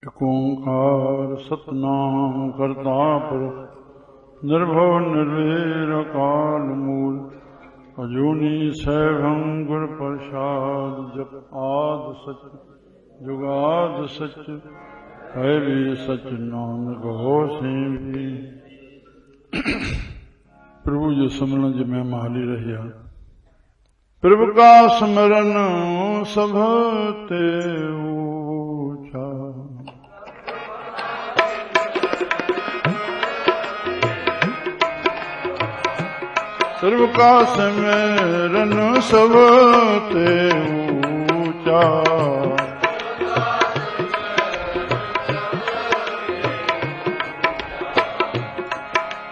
एक ओंकार सतनाम करता पुरख निर्भव निर्वैर अकाल मूल अजूनी सैभं गुर प्रसाद जप आद सच जुगाद सच है भी सच नानक हो से भी। प्रभु जो समरण जो मैं माली रहिया प्रभु का स्मरण सब ते ऊंचा। प्रभु का स्मरण सब ते ऊंचा।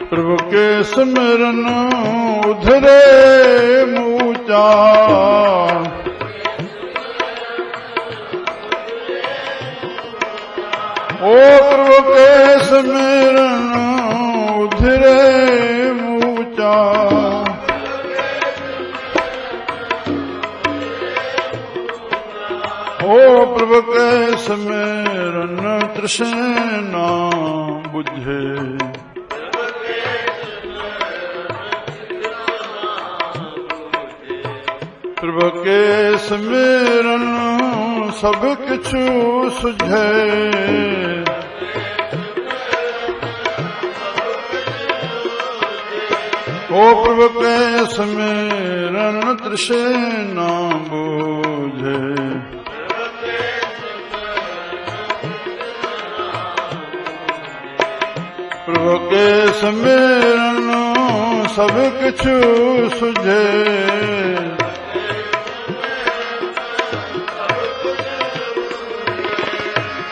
प्रभु के स्मरण उधरे मूचा। ओ प्रभु के स्मरण उधरे मूचा। ओ प्रभु के स्मरण तृष्णा बुझे। प्रभु के स्मरण सब किछु सुझे। ओ प्रभु के स्मरण तृष्णा बुझे। प्रभु के स्मरण सब किछु सुझे।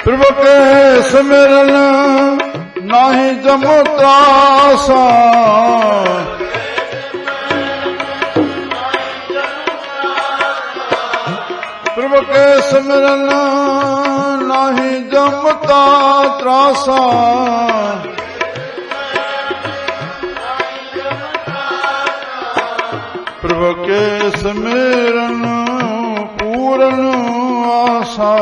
प्रभु के स्मरण नाही जमो त्रासा। प्रभु के स्मरण नाही जमता त्रासा। प्रभु के स्मरण पूर्ण आशा।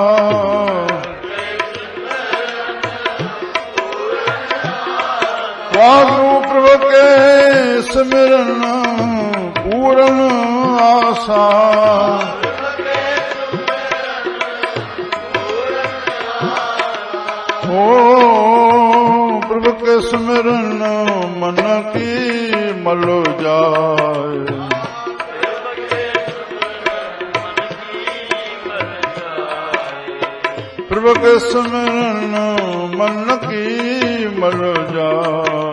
वागु प्रभु के स्मरण पूर्ण आशा। ओ प्रभु के स्मरण मन की मल जाए। प्रभु के स्मरण मन की मल जाए।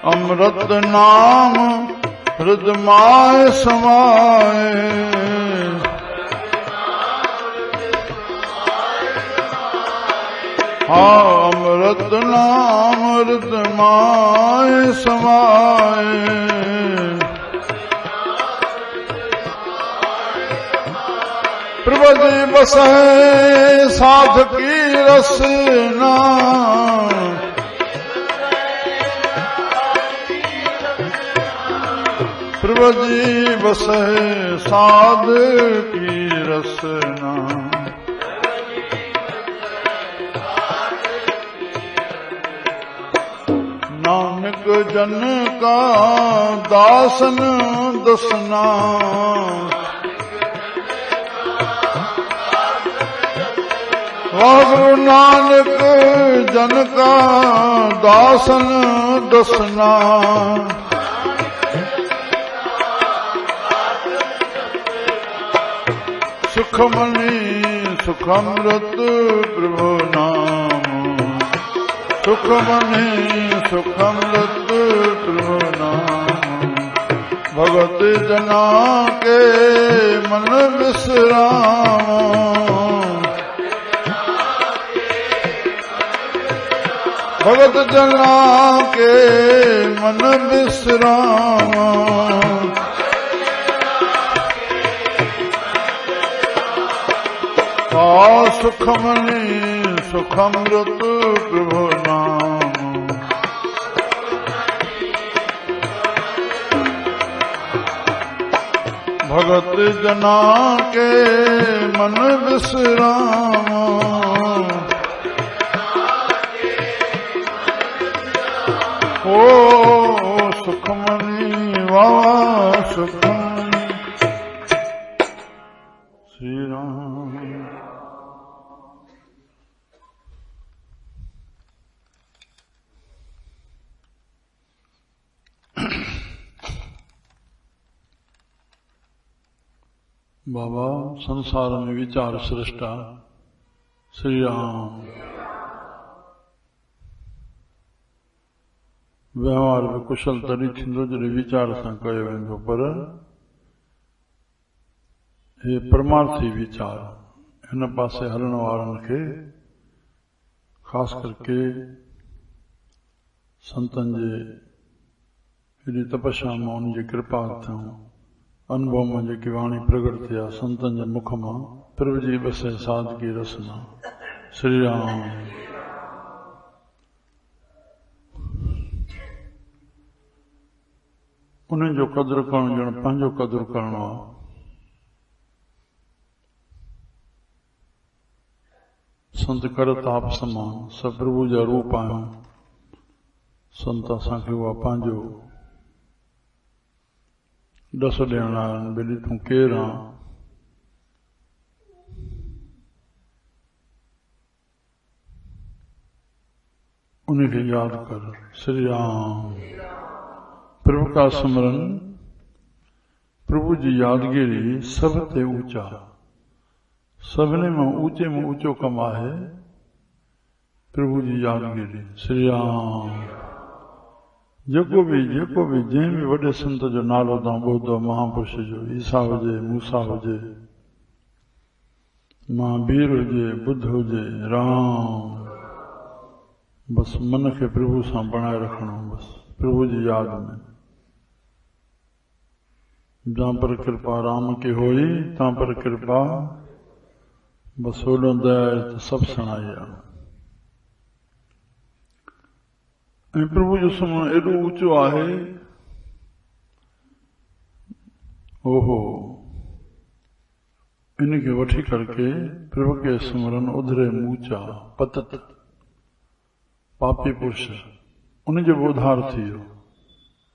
अमृत नाम हृदय समाए। हाँ अमृत नाम हृदय समाए। प्रभु जी बसे साध की रसना। प्रभु जी बसे साध की रसना। नानक जन का दासन दसना। गुरु नानक जन का दासन दसना। सुखमणि सुखमृत प्रभु नाम। सुखमणि सुखमृत प्रभु नाम। भगत जना के मन विश्राम। भगत जना के मन विश्राम। आ सुखमणि सुखमृत प्रभु नाम। भगत जना के मन विश्राम ओ सुखमनी वावा सुखमनी श्री राम। बाबा संसार में विचार सृष्टा श्री राम। व्यवहार में कुशल तरी थींदो जॾहिं विचार सां कयो वेंदो, पर हे परमार्थी वीचार हिन पासे हलण वारनि खे ख़ासि करके संतनि जे हेॾी तपस्या मां उन जी कृपा थियूं, अनुभव में जेकी वाणी प्रगट थिया संतनि जे मुख मां प्रभु जी बसे सादगी रसना श्री राम। उन्हनि जो क़दुरु करणु ॼण पंहिंजो क़दुरु करणो आहे। संत करताप समान सब प्रभु जा रूप आहियूं। संत असांखे उहा पंहिंजो ॾस ॾियण आहिनि, भई तूं केरु आहीं। उनखे यादि कर श्री राम। प्रभु का स्मरण, प्रभु जी यादगिरी सब ते ऊंचा, सभिनी में ऊंचो कमु आहे प्रभु जी यादगिरी श्री राम। जेको भी जंहिं भी वॾे संत जो नालो तव्हां ॿुधो, महापुरुष जो, ईसा हुजे, मूसा हुजे, महावीर हुजे, बुद्ध हुजे, राम, बस मन खे प्रभु सां बणाए रखणो, बस प्रभु जी याद में। जहां पर कृपा राम की होई तहां पर कृपा बस ओॾो दया सब सुणाई आहे। ऐं प्रभु जो स्मरण एॾो ऊंचो आहे, ओहो इनखे वठी करके प्रभु के स्मरण उधरे मूचा पतत पापी पुरुष उन जो भी उद्धार थी वियो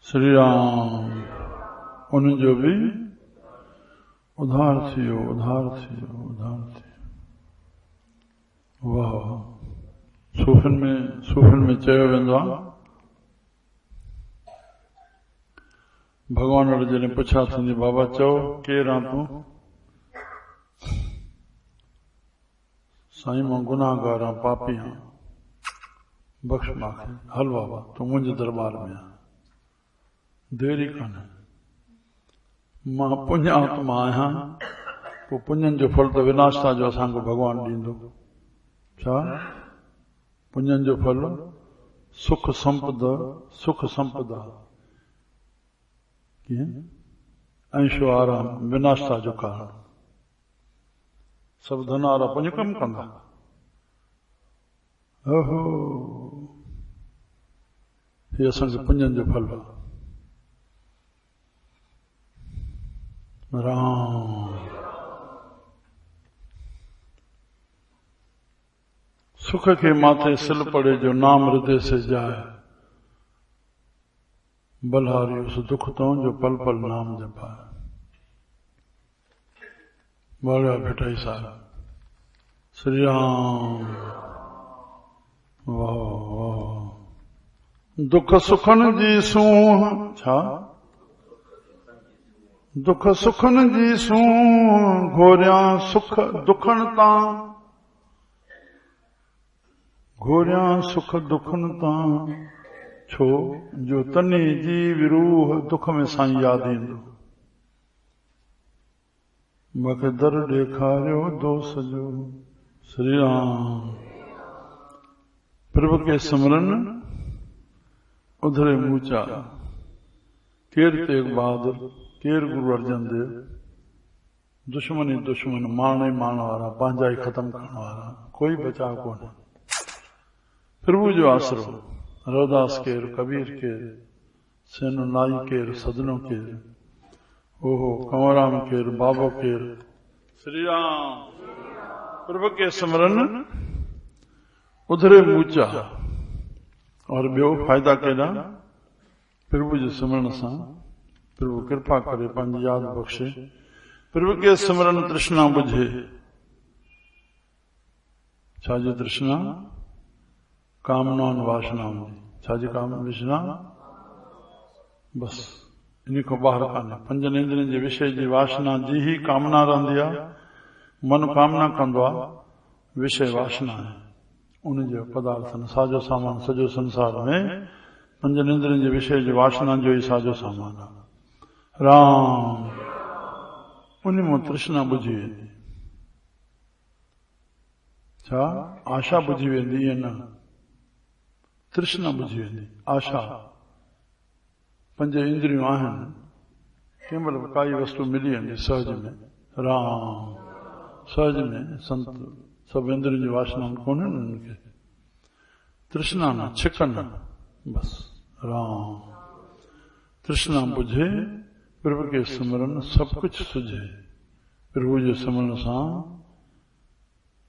श्री राम। उन जो भी उद्धार थी वियो, उद्धार थी वियो, उद्धार थी वियो। वाह। सूफ़िन में चयो वेंदो आहे, भगवान वटि जॾहिं पुछा थींदी, बाबा चओ केरु आहीं तूं? साईं मां गुनाहगार आहियां, पापी आहियां, बख़्श मूंखे। हल बाबा तूं मुंहिंजे दरबार में आ, देरी कान्हे। मां पुण्य आत्मा आहियां, पोइ पुण्यनि जो फल त विनाशता जो असांखे भॻवानु ॾींदो। छा पुण्यनि जो फल? सुख संपदा कीअं? ऐशो आराम, विनाशता जो कारण। सभु धन वारा पुण्य कम कंदा। ओहो हे असांखे पुण्यनि जो फल आहे। राम सुख के माथे सिल पड़े जो नाम हृदय से जाए, बलहारी उस दुख तो जो पल पल नाम जपाए। बोलिया भेटाई साहब श्री राम। वाह वाह। दुख सुखन जी सूह, छा दुख सुखन जी सूह, घोरिया सुख दुखन तां, घोरिया सुख दुखन तां, छो जो तनी जीव रूह दुख में साईं याद ईंदो। मूंखे दर ॾेखारियो दोष जो श्री राम। प्रभु के सिमरन उधरे मूचा, केर तेग बहादुर, केर गुरु अर्जन देव, दुश्मन ही दुश्मन, मारण ही मारण वारा, पंहिंजा ही खत्म करण वारा, कोई बचाव कोन्हे। प्रभु जो आसरो, रविदास केर, कबीर केर, सेन नाई केर, सदनो केर, ओहो कंवराम केर बाबो केर श्री राम प्रभु के स्मरण उधरे मूचा और ॿियो फ़ाइदा केॾा प्रभु जे स्मरण सां प्रभु कृपा करे पंहिंजी याद बख़्शे प्रभु के स्मरण तृष्णा बुझे छाजी तृष्णा कामनाउनि वासनाउनि जी छाजी कामना तृष्णा बस इन खां ॿाहिरि कान्हे पंजनि इंद्रियनि जे विषय जी वासना जी ही कामना रहंदी आहे मन कामना कंदो आहे विषय वासना आहे उनजो पदार्थनि साजो सामान सॼो संसार में पंजनि इंद्रियनि जे विषय जी वासना जो ई साजो सामान आहे राम उन मां तृष्णा बुझी वेंदी छा आशा बुझी वेंदी ईअं न तृष्णा बुझी वेंदी आशा पंज इंद्रियूं आहिनि कंहिं महिल काई वस्तु मिली वेंदी सहज में राम सहज में संत सभु इंद्रियुनि जी वासना कोन्हे न उनखे तृष्णा न छिकन बस राम तृष्णा बुझे प्रभु के स्मरण सब कुछ सुझे प्रभु जे स्मरण सां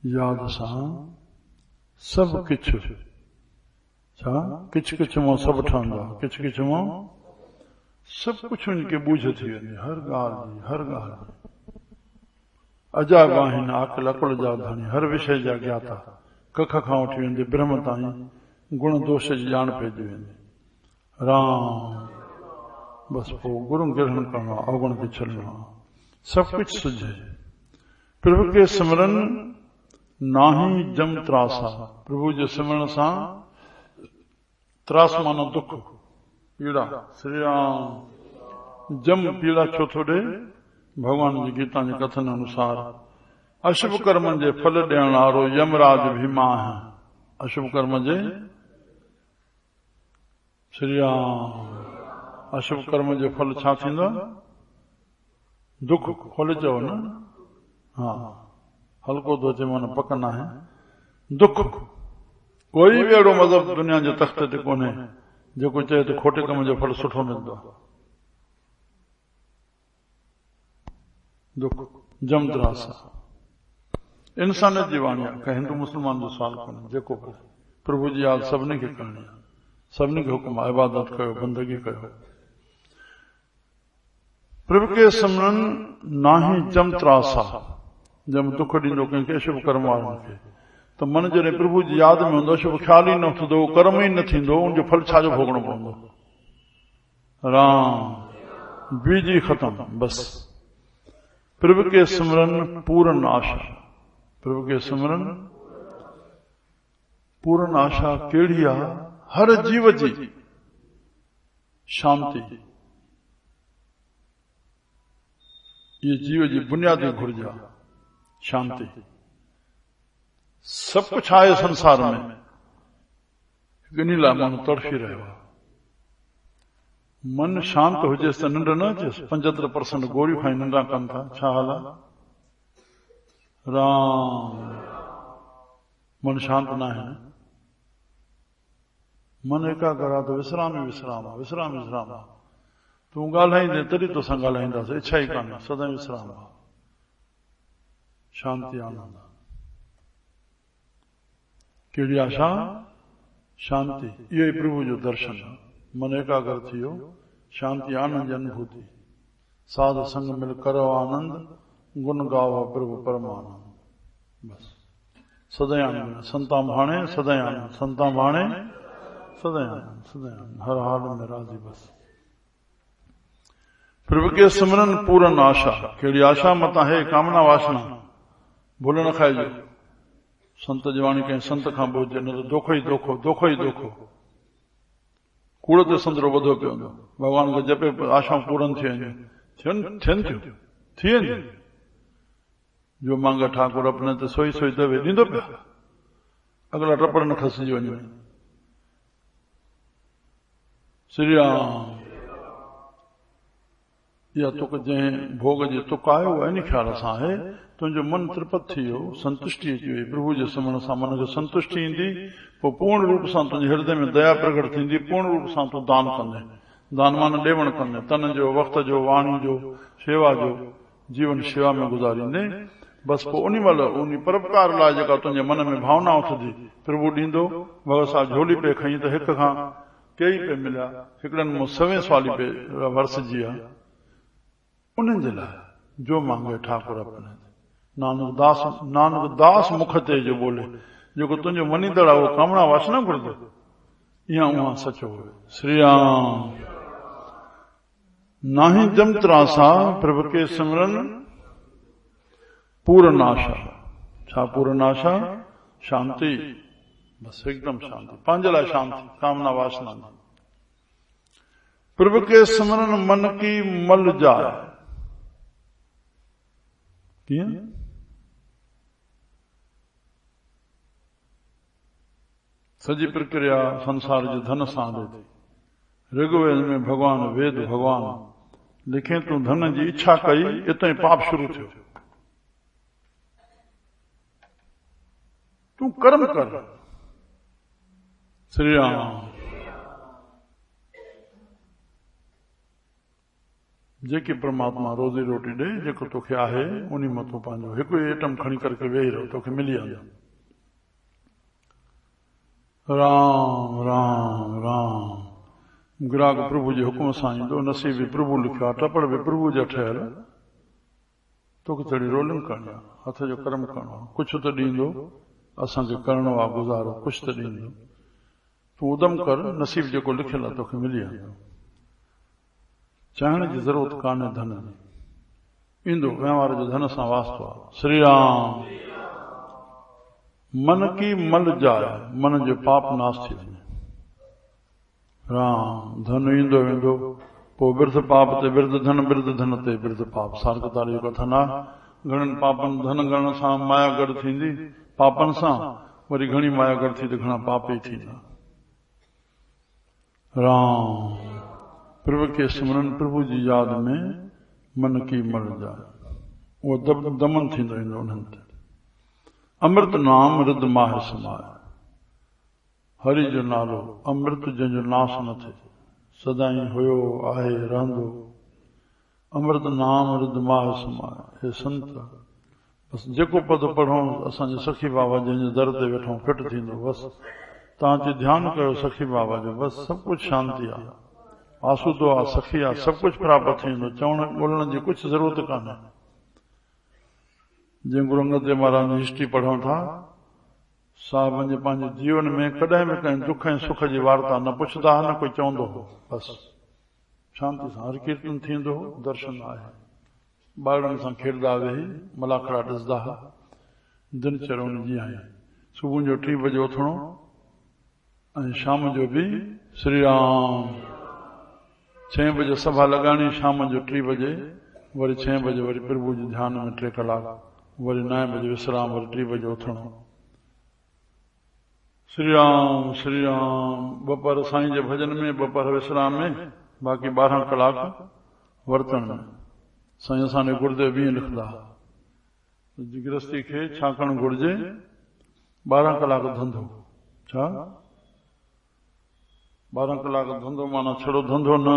याद सां सभु किछु छा किच किच मां सभु ठहंदो आहे किच किच मां सभु कुझु उनखे बूझ थी वेंदी हर ॻाल्हि जी हर ॻाल्हि जी अजाब आहिनि आकल अकुल जा धानी हर विषय जा ज्ञाता कख खां वठी वेंदे ब्रह्म ताईं गुण दोष जी ॼाण पइजी वेंदी राम बस पोइ गुरु ग्रहण करणो आहे अवगुण खे छॾणो आहे सभु कुझु सुझे प्रभु के स्मरण नाही जम त्रासा प्रभु जे स्मरण सां त्रास माना दुख पीड़ा श्री राम जम पीड़ा छो थो ॾे भगवान जी गीता जे कथन अनुसार अशुभ कर्मनि जे फल ॾियण वारो यमराज भीमा आहे अशुभ कर्म जे श्री राम अशुभ कर्म जो फल छा थींदो दुख खोले चओ न हा हल्को थो अचे माना पक न आहे दुख कोई बि अहिड़ो मज़हब दुनिया जे तख़्त ते कोन्हे जेको चए त खोटे कम जो फल सुठो मिलंदो आहे दुख जम त्रास इंसानियत जी वाणी आहे का हिंदू मुस्लमान जो सुवाल कोन्हे जेको प्रभु जी यादि सभिनी खे करणी आहे सभिनी खे हुकुम आहे इबादत कयो बंदगी कयो प्रभु के स्मरण नाही जम त्रास आहे जब दुख ॾींदो कंहिंखे अशुभ कर्म वारनि खे त मन जॾहिं प्रभु जी यादि में हूंदो शुभ ख़्याल ई न थींदो कर्म ई न थींदो उनजो फल छाजो भोगणो पवंदो राम बीजी ख़तम बस प्रभु के स्मरण पूर्ण आशा प्रभु के स्मरण पूर्ण आशा कहिड़ी आहे हर जीव जी शांति ये जीव जी बुनियादी घुर्ज आहे शांति सब कुछ आहे संसार में इन लाइ माण्हू तड़फी रहियो आहे मन शांत हुजेसि त निंड न अचेसि 75% गोरियूं खाई निंडा कनि था छा हाल आहे राम मन शांत न आहे मन एकाग्र आहे त विश्राम ई विश्राम आहे विश्राम विश्राम आहे तूं ॻाल्हाईंदे तॾहिं तोसां ॻाल्हाईंदासीं इच्छा ई कान्हे सदाईं विश्राम आहे शांति आनंद कहिड़ी आशा शांति इहो ई प्रभु जो दर्शन मन एकाग्र थी वियो शांति आनंद जी अनुभूति साध संग मिल करो आनंद गुण गाव प्रभु परमानंद बस सदाई आनंद संता भाणे सदाई आनंद संता भाणे सदाई आनंद हर हाल में राजी बस प्रभु के स्मरण पूर्ण आशा कहिड़ी आशा मता है कामना वासना भूल न खाइजो संत जी वाणी कंहिं संत खां ॿुधजे न त दोखो ई दोखो दोखो ई दोखो कूड़ ते संदरो ॿधो पियो हूंदो भॻवान खे जपे आशाऊं पूरन थी वञनि थियनि थियूं थी वेंदियूं जो मांग ठाकुर अपने ते सोई सोई दवे ॾींदो पिया अगला टपड़ न खसिजी वञे श्री राम या तुक जंहिं भोग जी तुक आयो उहा इन ख़्याल सां आहे तुंहिंजो मन त्रिपत थी वियो संतुष्टि अची वई प्रभु जे स्मरण सां मन खे संतुष्टि ईंदी पोइ पूर्ण रूप सां तुंहिंजे हृदय में दया प्रकट थींदी पूर्ण रूप सां तूं दान कंदे दानमान ॾेवण कंदे, तन जो, वक़्त जो, वाणी जो, शेवा जो, जीवन शेवा में गुज़ारींदे। बस पोइ उन महिल उन परोपकार लाइ जेका तुंहिंजे मन में भावना उथंदी प्रभु ॾींदो। भगवसा झोली पे खई त हिक खां कई पे मिलिया, हिकिड़नि मूं 100 साली पे वरसजी आहे। उन्हनि जे लाइ जो मांगे ठाकुर अपने। नानक दास मुख ते जो बोले, जेको तुंहिंजो मनींदड़ आहे उहो कामना वासना घुरंदो, इहा उहा सचो हुए। श्री राम। नाही जमत्रा सा प्रभु के सिमरन पूर्ण आशा। छा पूर्ण आशा? शांति, बस एकदम शांति, पंहिंजे लाइ शांति, कामना वासना न। प्रभु के सिमरन मन की मल जाए। कीअं? सॼी प्रक्रिया संसार जे धन सां हले थी। ऋग्वेद में भगवान वेद भगवान लिखे तूं धन जी इच्छा कई, इतां पाप शुरू थियो। तूं कर्म कर। श्री राम। जेकी परमात्मा रोज़ी रोटी ॾे, जेको तोखे आहे उन मां तूं पंहिंजो हिकु एटम खणी करके वेही रहो, तोखे मिली वेंदो। राम राम राम। ग्राहक प्रभु जे हुकुम सां ईंदो, नसीब बि प्रभु लिखियो आहे, टपड़ बि प्रभु जा ठहियल। तोखे थोरी रोलिंग करणी आहे, हथ जो कर्म करणो आहे। कुझु त ॾींदो, असांखे करणो आहे गुज़ारो, कुझु त ॾींदो। तूं उदम कर, नसीब जेको लिखियल आहे तोखे मिली वेंदो। चाहण जी ज़रूरत कान्हे धन जी, ईंदो व्यवहार जो धन सां वास्तो आहे। श्री राम। मन की मल जाए, मन जो पाप नाश थी वञे। राम। धन ईंदो वेंदो, पोइ विर्ध पाप ते विर्ध धन, विर्ध धन ते विर्ध पाप। सारकतारी जो कथन आहे, घणनि पापनि धन करण सां माया गॾु थींदी, पापनि सां वरी घणी माया गॾु थी त घणा पाप ई थींदा। राम। प्रभु के सिमरन, प्रभु जी यादि में मन की मल जाए, उहो दमन थींदो ईंदो उन्हनि ते। अमृत नाम रिद माह समाए। हरि जो नालो अमृत जंहिंजो नाश न थिए, सदाई हुयो आहे रहंदो। अमृत नाम रिद माह समाए। हे संत, बस जेको पद पढ़ूं असांजे सखी बाबा जंहिंजे दर ते वेठूं फिट थींदो। बस तव्हां अची ध्यानु कयो सखी बाबा जो, बस सभु कुझु शांति आहे, आसूदो आहे, सखी आहे, सभु कुझु प्राप्त थींदो। चवण ॿोलण जी कुझु ज़रूरत कान्हे। जीअं गुरु अंगद देव महाराज जी हिस्ट्री पढ़ूं था, साहिबनि जे पंहिंजे जीवन में कॾहिं बि कंहिं दुख ऐं सुख जी वार्ता न पुछंदा, न कोई चवंदो हो। बसि शांति सां हर कीर्तन थींदो, दर्शन आहे। ॿारनि सां खेॾंदा वेही, मलाखड़ा ॾिसंदा, दिनचर्या जी आहे। सुबुह जो 3 बजे उथणो ऐं शाम जो बि श्री राम। 6 बजे सभा लॻाइणी, शाम जो 3 बजे वरी 6 बजे वरी प्रभु जे ध्यान में 3 कलाक, वरी 9 बजे विश्राम, वरी 3 बजे उथणो। श्री राम श्री राम। बपर साईं जे भजन में, बपर विश्राम में, बाक़ी 12 कलाक वर्तन में। साईं असांजे गुरुदेव बि लिखंदा, गृहस्थी खे छा करणु घुरिजे? 12 कलाक धंधो। छा 12 कलाक धंधो माना छड़ो धंधो न,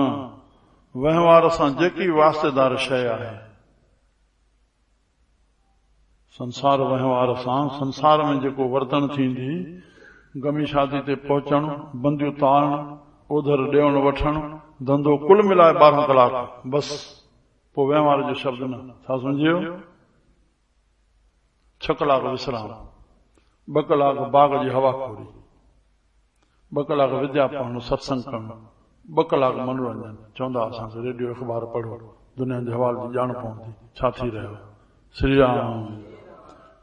वहिंवार सां जेकी वास्तेदार शइ आहे, संसार वहिंवार सां, संसार में जेको वर्तन थींदी, गमी शादी ते पहुचण, बंदियूं तारण, ओधर ॾियण वठण, धंधो कुल मिलाए 12 कलाक। बस पोइ वहिंवार जो शब्द न। छा सम्झियो? 6 कलाक विश्राम, 2 कलाक बाग जी हवा खोरी, 2 कलाक विद्या पढ़णु, सत्संग करणु, 2 कलाक मनोरंजन। चवंदा असांखे रेडियो अख़बार पढ़ो, दुनिया जे हवाले जी ॼाण पवंदी, छा थी रहियो। श्री राम।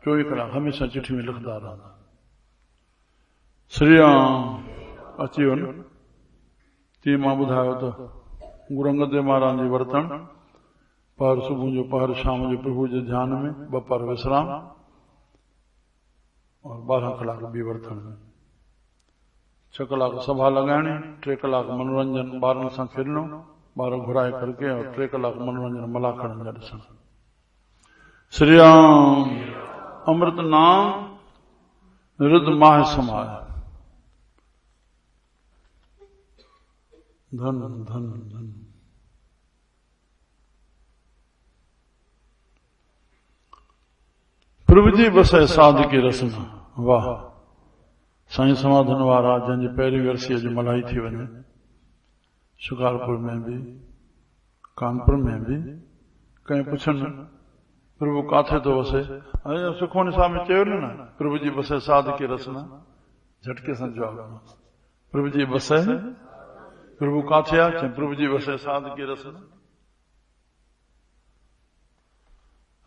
24 कलाक हमेशह चिठी में लिखंदा रहंदा। श्री राम। अची वञ। तीअं मां ॿुधायो त गुरु अंगद देव महाराज जी वर्तन, पहर सुबुह जो, पहर शाम जो प्रभु जे ध्यान में, 2 पहर विश्राम और 12 कलाक बि वर्तन में। 6 कलाक सभा लॻाइणी, 3 कलाक मनोरंजन, ॿारनि सां खेॾणो, ॿार घुराए करके, और 3 कलाक मनोरंजन मलाखड़नि जा ॾिसण। श्री राम। अमृत नाम रिद माह समाए। धन धन धन। प्रभु जी बसे साध की रसना। वाह, साईं समाधन वारा जंहिंजी पहिरीं वर्सी अॼु मल्हाई थी वञे, शिकारपुर में भी कानपुर में भी। कंहिं पुछनि प्रभु काथे तो वसे, सुखमनी साहब में चयो न प्रभु जी बसे साध की रसना, झटके सां जवाब ॾिनो। प्रभु जी बसे, प्रभु काथे आहे, प्रभु जी बसे साध की रसना।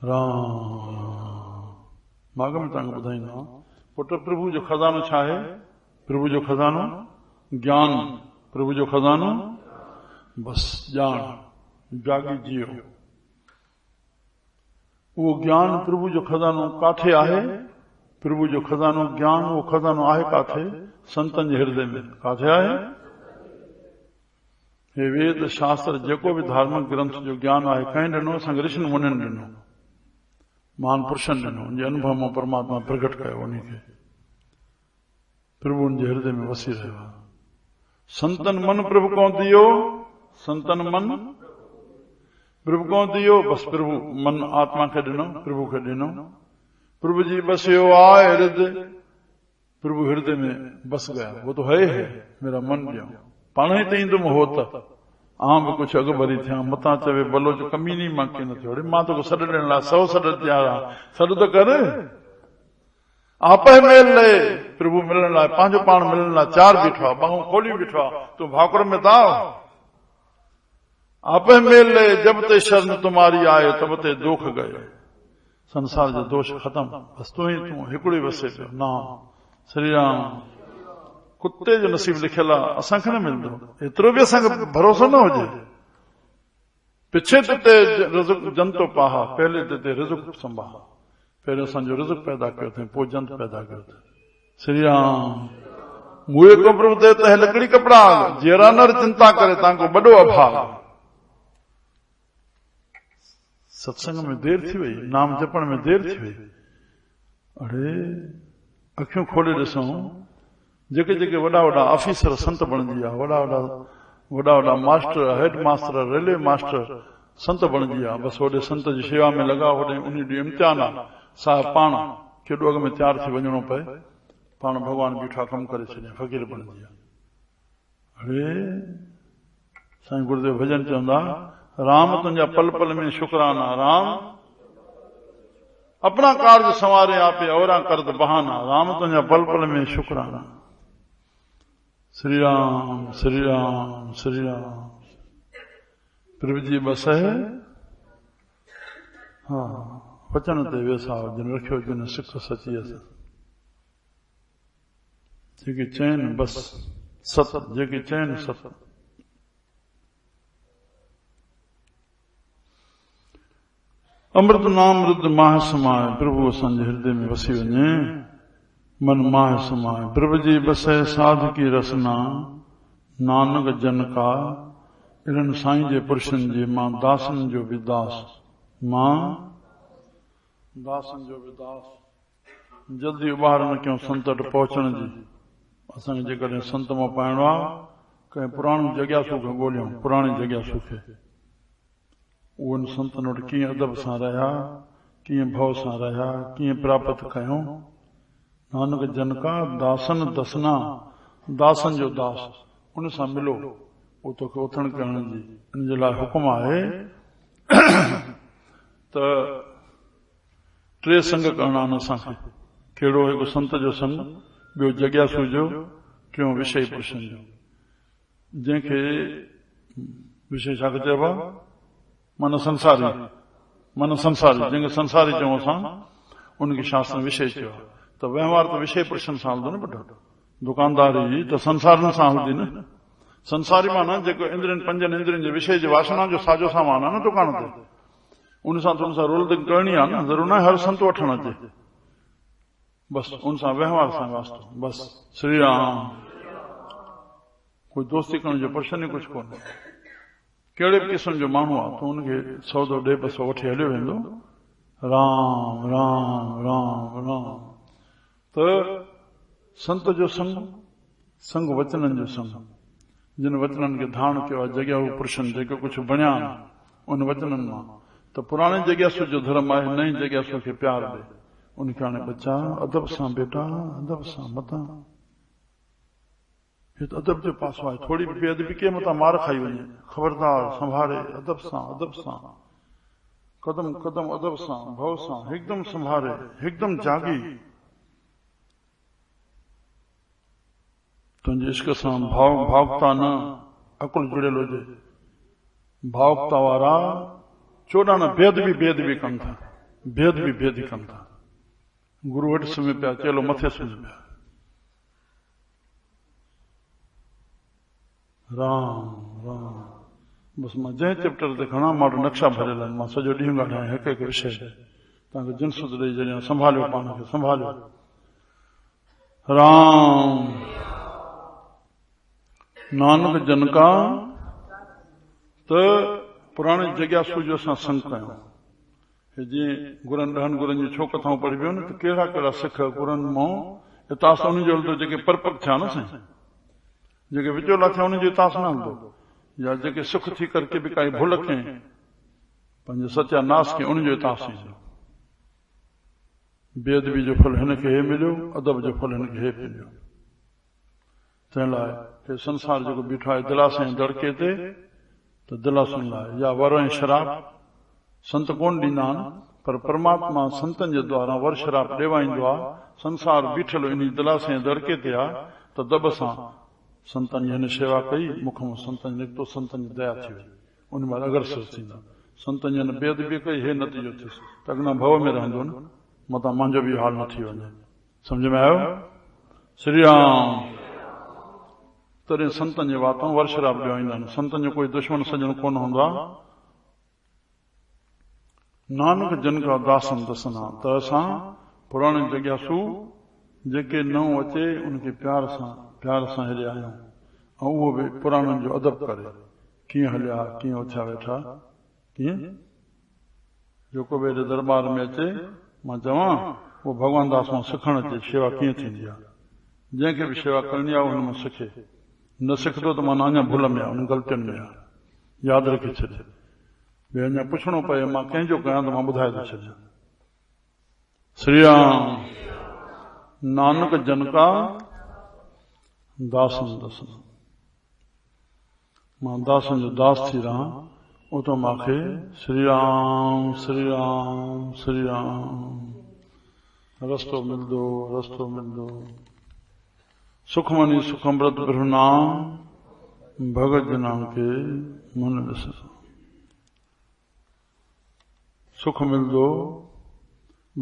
राम माग में तव्हांखे ॿुधाईंदो। पुट प्रभु जो खज़ानो छा आहे? प्रभु जो खज़ानो ज्ञान। प्रभु जो खज़ानो बस ॼाण, जागी जियो। उहो ज्ञान प्रभु जो खज़ानो काथे आहे? प्रभु जो खज़ानो ज्ञान, उहो खज़ानो आहे काथे? संतनि जे हृदय में। काथे आहे? हे वेद शास्त्र जेको बि धार्मिक ग्रंथ जो ज्ञान आहे, कंहिं ॾिनो? असांखे ऋषि मुनिनि ॾिनो, महान पुरुषनि ॾिनो, उनजे अनुभव में परमात्मा प्रकट कयो। उन खे प्रभु उनजे हृदय में वसी रहियो आहे। संतन मन प्रभु को दियो, संतन मन प्रभु को दियो। बस प्रभु मन आत्मा के ॾिनो, प्रभु के ॾिनो। प्रभु जी बसियो आए हृदय, प्रभु हृदय में बस गया। वो तो है मेरा मन ॾियो। पाण ई त ईंदुमि हो त आम भी कुछ अगभरी थिया, मता चवे बलोच कमीनी मां की न थियो। मां तो सॾ ॾियण लाइ 100 सॾ तैयार आ, सॾ त कर। आप मेल ले प्रभु मिलण लाइ, पंहिंजो पाण मिलण लाइ 4 बीठो आहे, बाहूं खोली बीठो आहे। तूं भाकुर में था। आप मेल ले जब ते शरण तुम्हारी आए तब ते दुख गए। संसार जो दोष खत्म, बस तू ही तू हिकिड़ो वसे पियो नाम श्री राम। कुत्ते जो नसीब लिखियल आहे, असांखे न मिलंदो। एतिरो बि असांखे भरोसो न हुजे। पिछे ते रिज़्क़ जंतो पाहा, पहले ते रिज़्क़ संभाहा। पहिरियों असांजो रिज़्क़ पैदा कयो अथई, पोइ जंत पैदा कयो अथई। श्री राम। मुए को प्रभु दे त लकड़ी कपड़ा, जहिड़ा नर चिंता करे तव्हांखो वॾो अभाव। सत्संग में देर थी वई, नाम जपण में देर थी वई। अरे अखियूं खोले ॾिसूं, जेके जेके वॾा वॾा ऑफिसर संत बणजी विया, वॾा वॾा master, head master, railway master संत बणजी विया। बस होॾे संत जी शेवा में लॻा, होॾे उन ॾींहुं इम्तिहान आहे। साहिब पाण केॾो अॻ में तयार थी वञणो पए, पाण भॻवान बीठा कमु करे छॾिया, फ़क़ीर बणजी विया। अरे साईं गुरुदेव भजन चवंदा, राम तुंहिंजा पल पल में शुकराना। राम अपना कार्य संवारे आपे, औरा करद बहाना। राम तुंहिंजा पल पल में शुकराना। श्री राम श्री राम श्री राम। प्रभु जी बस है। हाँ, वचन ते वेसाओ जिन रखियो जिन सिख सची अस। जेकी चैन बस सत, जेकी चैन सत। अमृत नाम रुद्र माह समाए, प्रभु असांजे हृदय में वसी वञे। मन माह समाए, प्रभु जी बसे साध की रसना। नानक जन का इन्हनि साईं जे पुरुषनि जे मां दासनि जो बि दास, मां दासनि जो बि दास। जल्दी उॿार न कयूं संत वटि पहुचण जी। असांखे जेकॾहिं संत मां पाइणो आहे, कंहिं पुराणी जॻियासू खे ॻोल्हियूं, पुराणी जॻियासू खे। उन संतनि वटि कीअं अदब सां रहिया, कीअं भव सां रहिया, कीअं प्राप्त कयूं। नानक जन का दासन दसना, दासन जो दास, उन सां मिलो, वो तोखे उथण करण जी इन जे लाइ हुकुम आहे त 3 संग करणा आहिनि असांखे। कहिड़ो? हिकु संत जो संग, ॿियो जॻियासू जो, टियों विषय पुरुषनि जो। जंहिंखे विषय छा चइबो आहे? मन संसारी, मन संसारी, जंहिंखे संसारी चऊं असां, उनखे शास्त्र विषय चयो आहे। त व्यवहार त विषय पुरुषनि सां हलंदो न बेटा। दुकानदारी त संसारनि सां हलंदी न। संसारी माना जेको इंद्रियनि 5 इंद्रियनि जे विषय जे वासना जो साजो सामान आहे न दुकान ते, उन सां त उन सां रोल करणी आहे न। ज़रूर न हर संत वठण अचे, बस उन सां व्यवहार सां वास्तो। बस श्री राम। कोई दोस्ती करण जो प्रश्न ई कुझु कोन्हे। कहिड़े बि क़िस्म जो माण्हू आहे त उनखे सौदो 150 वठी हलियो वेंदो। राम राम राम राम। त संत जो संग, संग वचननि जो संग। जिन वचननि खे धारण कयो आहे जॻह पुरुषनि जेके कुझु बणिया उन वचननि मां त पुराणे जॻह जो धर्म आहे नई जॻह खे प्यार ॾे उनखे हाणे बचा अदब सां बेटा अदब सां मतां अदब जो पासो आहे थोड़ी बि बेअदबी के मतां मार खाई वञे ख़बरदार संभाले अदब सां कदम कदम अदब सां भव सां हिकदम संभाले हिकदम जागी तुंहिंजे इश्क सां भावुकता न अकुल जुड़ियल हुजे भावुकता वारा चोॾाणा बेअदबी कनि था बेअदबी कनि था गुरु वटि सुम्ही पिया चेलो मथे सुम्ही पिया राम राम बस मां जंहिं चैप्टर ते घणा माण्हू नक्शा भरियल आहिनि मां सॼो ॾींहुं ॻाल्हायां हिकु हिकु विषय तव्हांखे जिनसुद ॾेई जॾहिं संभालियो पाण खे संभालियो राम नानक जन का त पुराणे जॻह जो असां संग कयूं जीअं गुरनि ॾहनि गुरनि जी छो कथाऊं पढ़बियूं न त कहिड़ा कहिड़ा सिख गुरनि मां हितां सां उन जो हलंदो जेके परपक थिया न साईं जेके विचोला थिया उन जो हितां सां न हलंदो या जेके सुख थी करके बि काई भुल कयईं पंहिंजे सत्यानाश कयईं उन जो हितां सां बेअदबी जो फल हिनखे हे मिलियो अदब जो फल हिनखे हे मिलियो तंहिं लाइ हे संसार जेको बीठो आहे दिलासे ऐं दड़के ते त दिलासुनि लाइ या वर ऐं शराब संत कोन ॾींदा आहिनि पर परमात्मा संतनि जे द्वारा वर शराब ॾेवाईंदो आहे संसार बीठल इन दिलासे ऐं दड़के ते आहे त दब सां संतनि जी हिन शेवा कई मुख मां संतनि निकितो संतनि जी दया थी वई उन महिल अग्रसर थींदा संतनि जी हिन बेअदबी कई हे नतीजो थियुसि त अॻियां भव में रहंदो न मतां मुंहिंजो बि हाल न थी वञे सम्झ में आयो श्री राम तॾहिं संतनि जी वातूं वर शराब ॾेवाईंदा आहिनि संतनि जो कोई दुश्मन सजण कोन हूंदो आहे नानक जन का दासन दसना त असां पुराणी जॻह जेके नओं अचे उनखे प्यार सां हेॾे आहियूं ऐं उहो बि पुराणनि जो अदब करे कीअं हलिया कीअं उथिया वेठा कीअं जेको बि हेॾे दरबार में अचे मां चवां उहो भॻवान दास मां सिखणु अचे शेवा कीअं थींदी आहे जंहिंखे बि शेवा करणी आहे हुन मां सिखे न सिखंदो त माना अञा भुल में आहे उन ग़लतियुनि में आहे यादि रखी छॾे ॿियो अञा पुछणो पए मां कंहिंजो कयां त मां ॿुधाए थो छॾियां श्री राम नानक जन का दासन दसन मां दासन जो दास थी रहां उतो मूंखे श्री राम श्री राम श्री राम रस्तो मिलंदो सुखमनी सुखमृत ब्रह्मनाम भगत जना के मन ॾिस सुख मिलंदो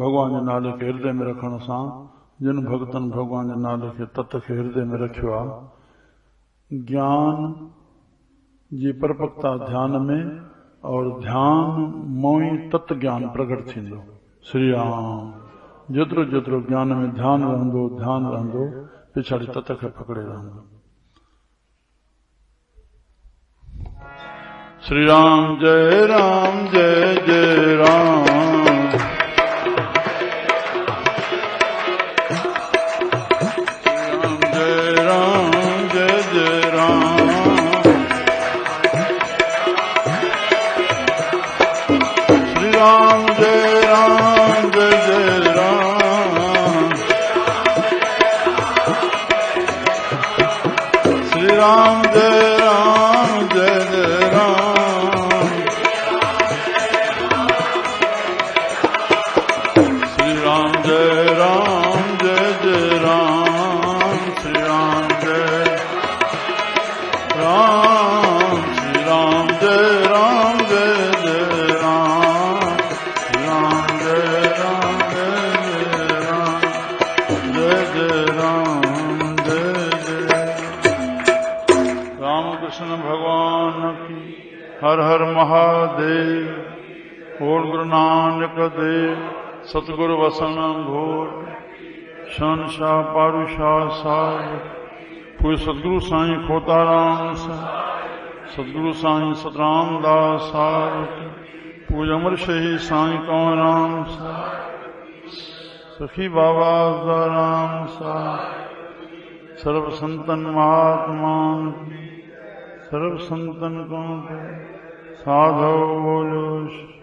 भगवान जे नाले खे हृदय में रखण सां जिन भगतनि भगवान जे नाले खे तत खे हृदय में रखियो आहे ज्ञान जी परपक्ता ध्यान में और ध्यान मोई तत्व ज्ञान प्रकट थींदो श्री राम जेतिरो जेतिरो ज्ञान में ध्यान रहंदो पिछाड़ी तत्व खे पकड़े रहंदो श्री राम जय जय राम राम जय राम श्री राम जय राम जय राम श्री राम जय राम श्री राम जय राम जय राम श्री राम जय राम जय राम कृष्ण भगवान की हर हर महादेव। बोल गुरु नानक देव सतगुरु वसन घोट शहनशाह पारूशाह साहिब पूज्य सतगुरु साईं खोताराम साहिब सतगुरु साईं सतराम दास साहिब पूज्य अमर शही साईं कंवराम साहिब सखी बाबा राम साहिब सर्व संतन महात्मा सर्व संतन को साधो बोलो।